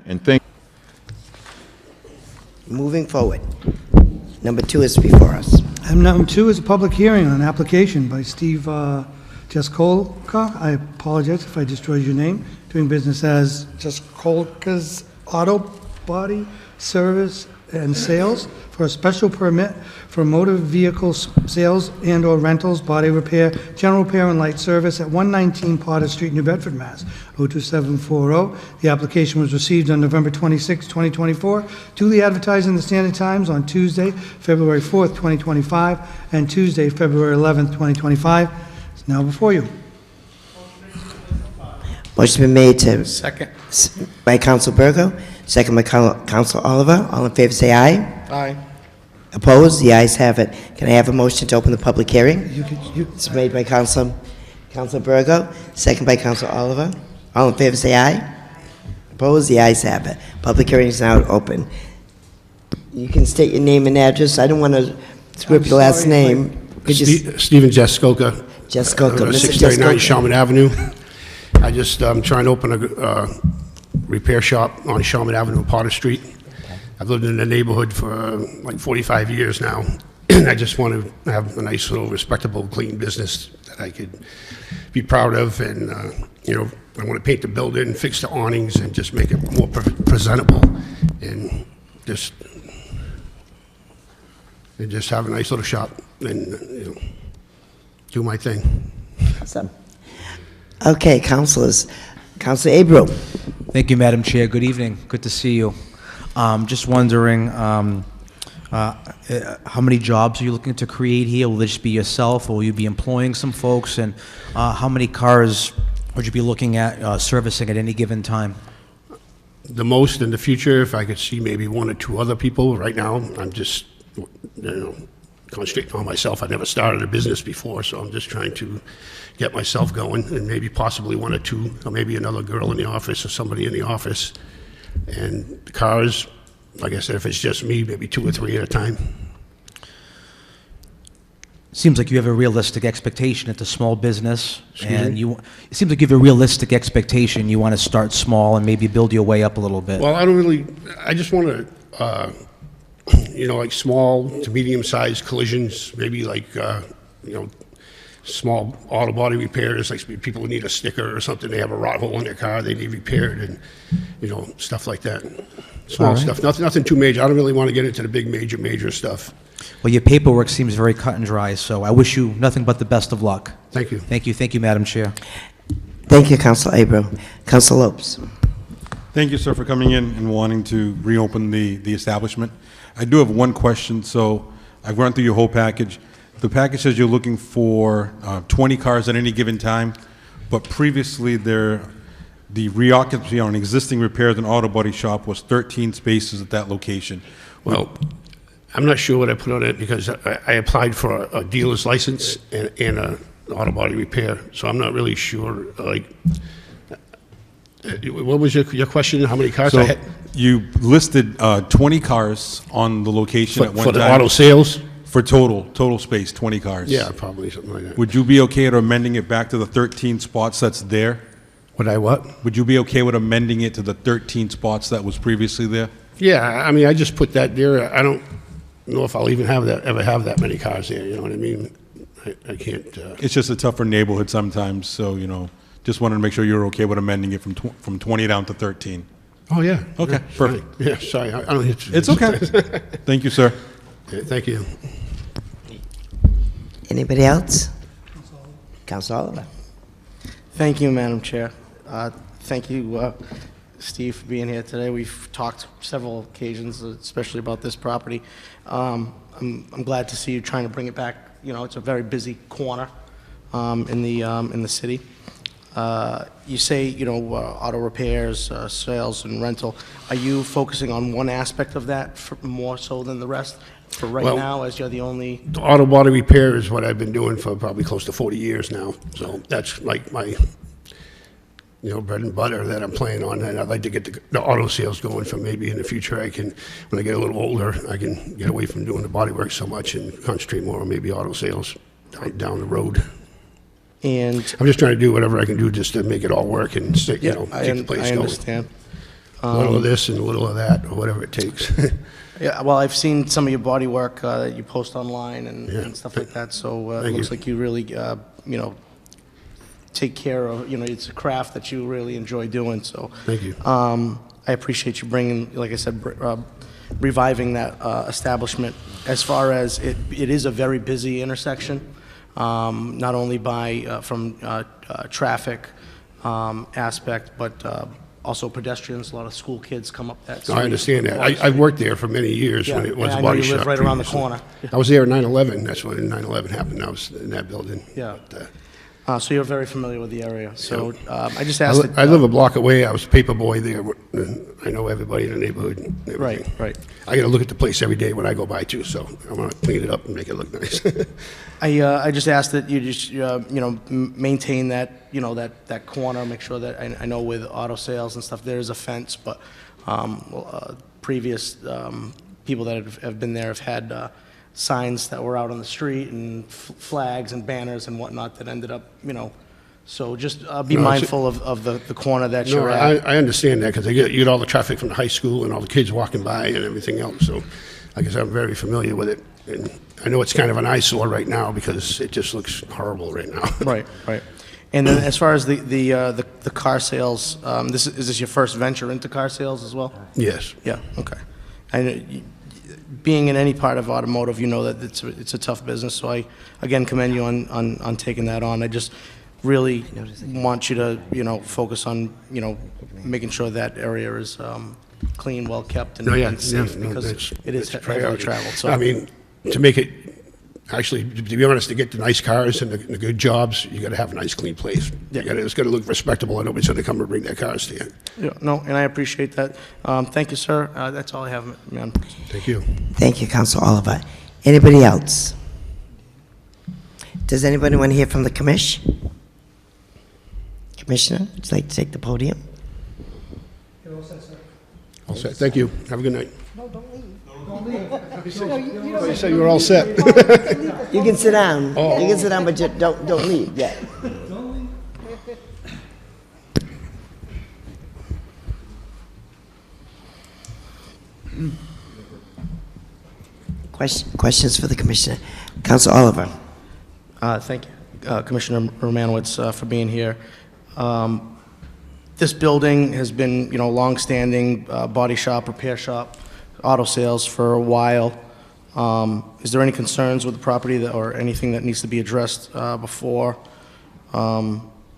And thank Moving forward. Number 2 is before us. Item number 2 is a public hearing on an application by Steve Jaskolka. I apologize if I destroyed your name. Doing business as Jaskolka's Auto Body Service and Sales for a special permit for motor vehicle sales and/or rentals, body repair, general repair, and light service at 119 Potter Street, New Bedford, Mass. 02740. The application was received on November 26, 2024, duly advertised in the Standard Times on Tuesday, February 4th, 2025, and Tuesday, February 11th, 2025. It's now before you. Motion been made to Second. by Counsel Burgo, second by Counsel Oliver. All in favor say aye. Aye. Opposed? The ayes have it. Can I have a motion to open the public hearing? You It's made by Counsel Burgo, second by Counsel Oliver. All in favor say aye. Opposed? The ayes have it. Public hearing is now open. You can state your name and address. I don't want to script your last name. Could you Stephen Jeskolka. Jeskolka, Mr. 639 Jeskolka. Sharman Avenue. I'm trying to open a repair shop on Sharman Avenue, Potter Street. I've lived in the neighborhood for like 45 years now, and I just want to have a nice little respectable, clean business that I could be proud of, and I want to paint the building, fix the awnings, and just make it more presentable, and just have a nice little shop and do my thing. Awesome. Okay, councilors. Councilor Abram. Thank you, Madam Chair. Good evening. Good to see you. Just wondering, how many jobs are you looking to create here? Will this be yourself, or will you be employing some folks? And how many cars would you be looking at servicing at any given time? The most in the future, if I could see maybe 1 or 2 other people. Right now, I'm just, concentrating on myself. I never started a business before, so I'm just trying to get myself going, and maybe possibly 1 or 2, or maybe another girl in the office or somebody in the office. And the cars, like I said, if it's just me, maybe 2 or 3 at a time. Seems like you have a realistic expectation. It's a small business, and me? it seems like you have a realistic expectation. You want to start small and maybe build your way up a little bit. Well, I just want to, like small to medium-sized collisions, maybe like, small auto body repairs, like people who need a sticker or something, they have a rot hole in their car, they need repaired, and, stuff like that. Small All right. stuff, nothing too major. I don't really want to get into the big major stuff. Well, your paperwork seems very cut and dry, so I wish you nothing but the best of luck. Thank you. Thank you, Madam Chair. Thank you, Councilor Abram. Councilor Lopes. Thank you, sir, for coming in and wanting to reopen the establishment. I do have one question. So I've run through your whole package. The package says you're looking for 20 cars at any given time, but previously the reoccupancy on existing repairs and auto body shop was 13 spaces at that location. Well, I'm not sure what I put on it because I applied for a dealer's license and a auto body repair, so I'm not really sure, what was your question? How many cars I So had? you listed 20 cars on the location at one For the time. auto sales? For total space, 20 cars. Yeah, probably something like that. Would you be okay with amending it back to the 13 spots that's there? Would I what? Would you be okay with amending it to the 13 spots that was previously there? Yeah, I mean, I just put that there. I don't know if I'll even ever have that many cars there, you know what I mean? I can't, It's just a tougher neighborhood sometimes, so, just wanted to make sure you're okay with amending it from 20 down to 13. oh, yeah. Okay, Yeah, perfect. fine. Yeah, sorry, I don't hit you. It's okay. Thank you, sir. Yeah, thank you. Anybody else? Councilor Oliver. Thank you, Madam Chair. Thank you, Steve, for being here today. We've talked several occasions, especially about this property. I'm glad to see you trying to bring it back. It's a very busy corner in the city. You say, auto repairs, sales, and rental. Are you focusing on one aspect of that more so than the rest for right Well, now, as you're the only? The auto body repair is what I've been doing for probably close to 40 years now. So that's like my, bread and butter that I'm playing on. And I'd like to get the auto sales going for maybe in the future. When I get a little older, I can get away from doing the body work so much and concentrate more on maybe auto sales down the road. And I'm just trying to do whatever I can do just to make it all work and stay, yeah, keep the place I going. understand. A little of this and a little of that, or whatever it takes. Yeah, well, I've seen some of your body work that you post online and, Yeah. and stuff like that, so it Thank looks you. like you really, you know, take care of, you know, it's a craft that you really enjoy doing, so. Thank you. I appreciate you bringing, like I said, reviving that establishment. As far as it is a very busy intersection, not only from traffic aspect, but also pedestrians. A lot of school kids come up that street. I understand that. I've worked there for many years when Yeah, it was yeah, a I know body you live shop. right around the previously. corner. I was there at 9/11. That's when 9/11 happened. I was in that building. Yeah. But, So you're very familiar with the area. So I just asked. I live a block away. I was a paper boy there. I know everybody in the neighborhood. And everything. Right. I got to look at the place every day when I go by too. So I want to clean it up and make it look nice. I just asked that you just maintain that that corner, make sure that I know with auto sales and stuff there is a fence, but previous people that have been there have had signs that were out on the street and flags and banners and whatnot that ended up so just be No, it's- mindful of the corner that No, you're at. I understand that because you get all the traffic from the high school and all the kids walking by and everything else. So like I said, I'm very familiar with it. And I know it's kind of an eyesore right now because it just looks horrible right now. Right. And then as far as the car sales, is this your first venture into car sales as well? Yes. Yeah, okay. And being in any part of automotive, you know that it's a tough business, so I, again, commend you on taking that on. I just really want you to, focus on, making sure that area is clean, well-kept, and No, yeah, and safe, no, because that's- it is that's heavily priority. traveled, so. I mean, to make it, actually, to be honest, to get the nice cars and the good jobs, you got to have a nice, clean place. Yeah. It's got to look respectable, and nobody's going to come and bring their cars to you. Yeah, no, and I appreciate that. Thank you, sir. That's all I have, man. Thank you. Thank you, Council Oliver. Anybody else? Does anybody want to hear from the commission? Commissioner, would you like to take the podium? All set. Thank you. Have a good night. No, don't leave. You said you were all set. You can sit down. You can sit down, but don't leave yet. Questions for the commissioner? Council Oliver. Thank you, Commissioner Romanowitz, for being here. This building has been, long-standing body shop, repair shop, auto sales for a while. Is there any concerns with the property or anything that needs to be addressed before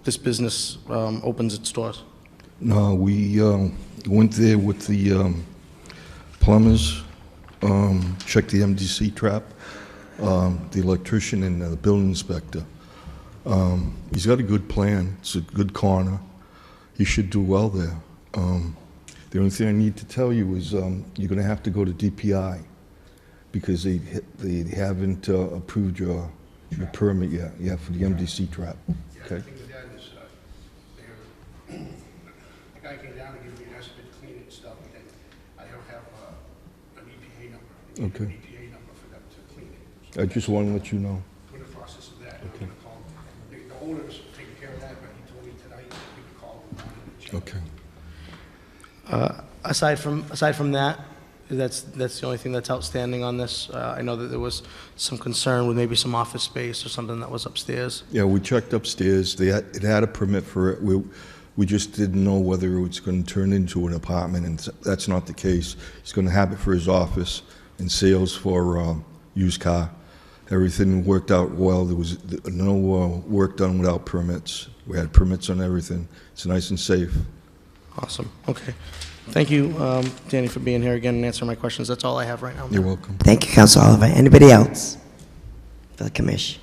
this business opens its doors? No, we went there with the plumbers, checked the MDC trap, the electrician, and the building inspector. He's got a good plan. It's a good corner. He should do well there. The only thing I need to tell you is you're going to have to go to DPI because they haven't approved your permit yet. Yeah, for the MDC trap. Okay. The guy came down and gave me an estimate to clean it and stuff, and then I don't have an EPA number. Okay. An EPA number for them to clean it. I just want to let you know. We're in the process of that. I'm gonna call the owner's taking care of that, but he told me tonight that we could call them and check. Okay. Aside from that, that's the only thing that's outstanding on this. I know that there was some concern with maybe some office space or something that was upstairs. Yeah, we checked upstairs. It had a permit for it. We just didn't know whether it was going to turn into an apartment, and that's not the case. He's going to have it for his office and sales for used car. Everything worked out well. There was no work done without permits. We had permits on everything. It's nice and safe. Awesome. Okay. Thank you, Danny, for being here again and answering my questions. That's all I have right now. You're welcome. Thank you, Council Oliver. Anybody else for the commission?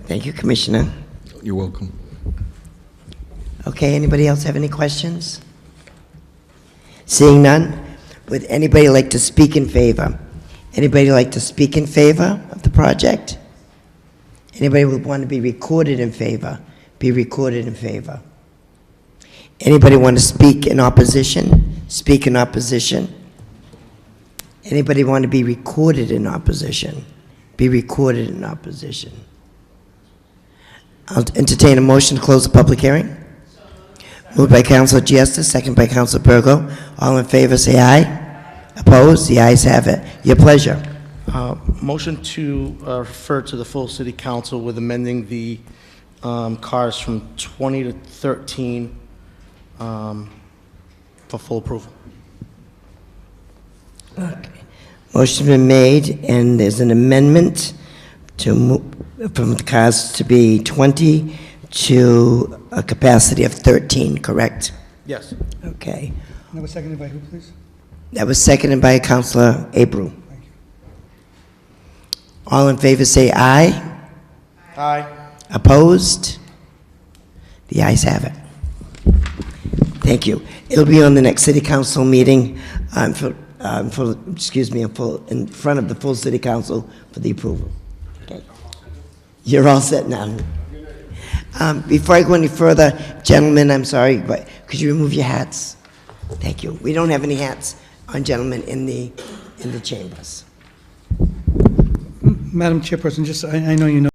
Thank you, Commissioner. You're welcome. Okay, anybody else have any questions? Seeing none, would anybody like to speak in favor? Anybody like to speak in favor of the project? Anybody would want to be recorded in favor? Be recorded in favor. Anybody want to speak in opposition? Speak in opposition. Anybody want to be recorded in opposition? Be recorded in opposition. I'll entertain a motion to close the public hearing. Moved by Counsel Diesta, second by Counsel Burgo. All in favor, say aye. Opposed? The ayes have it. Your pleasure. Motion to refer to the full city council with amending the cars from 20 to 13 for full approval. Motion's been made, and there's an amendment to move from the cars to be 20 to a capacity of 13, correct? Yes. Okay. That was seconded by who, please? That was seconded by Councilor Abreu. Thank you. All in favor say aye. Aye. Opposed? The ayes have it. Thank you. It'll be on the next city council meeting, in front of the full city council for the approval. Okay. You're all set now. Before I go any further, gentlemen, I'm sorry, but could you remove your hats? Thank you. We don't have any hats on gentlemen in the chambers. Madam Chairperson, just, I know you know